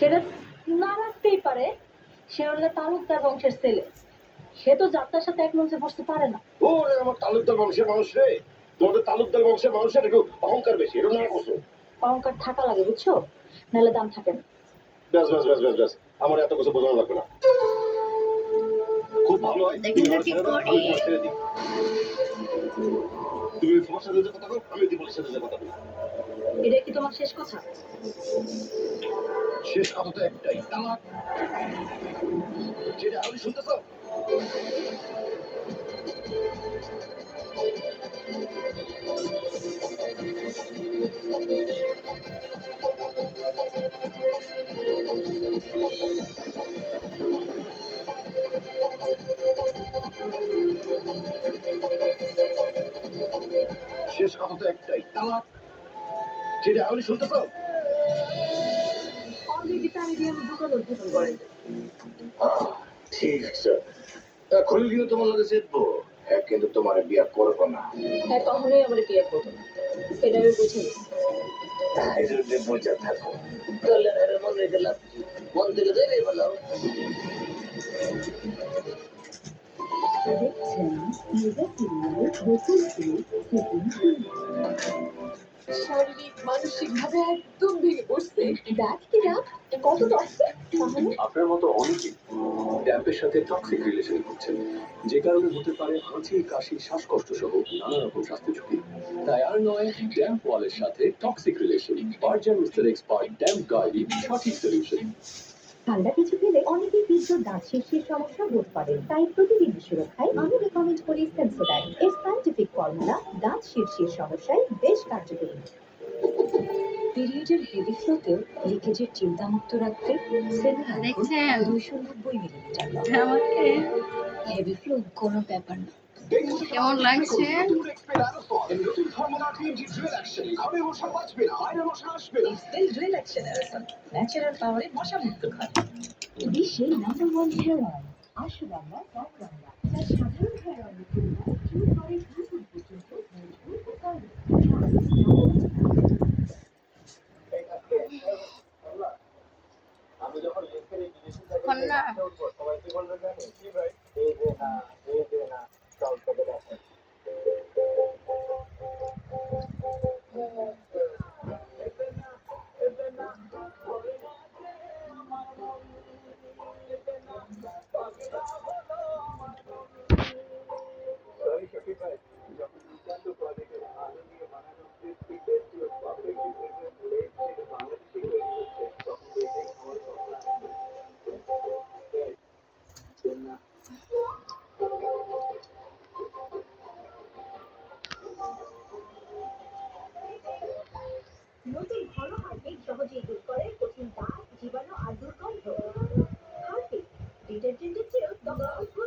সেটা না রাখতেই পারে, সে হলে তালুকদার বংশের ছেলে, সে তো যাত্রার সাথে এক মঞ্চে বসতে পারে না। ওরে আমার তালুকদার বংশের মানুষ রে, তোমাদের তালুকদার বংশের মানুষের একটু অহংকার বেশি, এটা না করছো। অহংকার থাকা লাগে বুঝছো, নাহলে দাম থাকে না। ব্যাস ব্যাস ব্যাস ব্যাস ব্যাস, আমার এত কিছু বোঝানো লাগবে না। খুব ভালো হয় তুমি আমার ছেড়ে দাও, আমি তোমার ছেড়ে দিই। তুমি তোমার সাথে যে কথা বলো, আমি দীপলের সাথে যে কথা বলি। এটা কি তোমার শেষ কথা? শেষ কথা তো একটাই, তালাক। যেটা আমি শুনতে চাও। শেষ কথা তো একটাই, তালাক। যেটা আমি শুনতে চাও। ঠিক আছে, খলিল কিন্তু তোমার লগে জিতবো, কিন্তু তোমার বিয়া করবো না। হ্যাঁ, কখনোই আমার বিয়ে করবো না, এটা আমি বুঝে গেছি। যদি বুঝে থাকো তাহলে মনে গেলাম মন থেকে যাই বলো। শারীরিক মানসিক ভাবে একদম ভেঙে পড়ছে। দেখ কি রাত কত টক্সিক। তাহলে আপনার মতো অনেকেই ড্যাম্পের সাথে টক্সিক রিলেশন করছেন, যে কারণে হতে পারে হাঁচি, কাশি, শ্বাসকষ্ট সহ নানা রকম স্বাস্থ্য ঝুঁকি। তাই আর নয়, ড্যাম্প ওয়ালের সাথে toxic relation. Berger mister expert damp গাইডি সঠিক সলিউশন। ঠান্ডা কিছু খেলে অনেকেই তীব্র দাঁত শীর্ষের সমস্যা বোধ করেন, তাই প্রতিদিন সুরক্ষায় আমি রেকমেন্ড করি সেন্সোডাইন। এর সায়েন্টিফিক ফর্মুলা দাঁত শীর্ষের সমস্যায় বেশ কার্যকরী। পিরিয়ডের হেভি ফ্লোতেও লিকেজের চিন্তামুক্ত রাখতে সেমিনার 290 মিলিলিটার। আমাকে হেভি ফ্লো কোনো ব্যাপার না। কেমন লাগছে? নতুন ফর্মুলা টিএনজি জুয়েল অ্যাকশন, ঘরে মশা বাঁচবে না, বাইরে মশা আসবে না। জুয়েল অ্যাকশন এরসন ন্যাচারাল পাওয়ারে মশা মুক্ত ঘর। বিশ্বের নাম্বার 1 হেয়ার অয়েল আশুগন্ধা কাঠগন্ধা, যা সাধারণ হেয়ার অয়েলের তুলনায় 2 পয়েন্ট 2 গুণ পর্যন্ত মজবুত ও আমি যখন লিখে বিদেশে থাকি কন্যা সবাইকে বলবে জানি কি ভাই, এই যে না চল তোকে দেখে। সরি শফিক ভাই, যখন নিতান্ত কোয়ালিটির আলো দিয়ে বানানো ক্রিস্পি টেস্টি ও পারফেক্ট বাংলাদেশি তৈরি হচ্ছে, তখন এটাই খাওয়ার কথা। নতুন ঘন হারপিক সহজেই দূর করে কঠিন দাগ, জীবাণু আর দুর্গন্ধ। হারপিক ডিটারজেন্টের চেয়েও 10 গুণ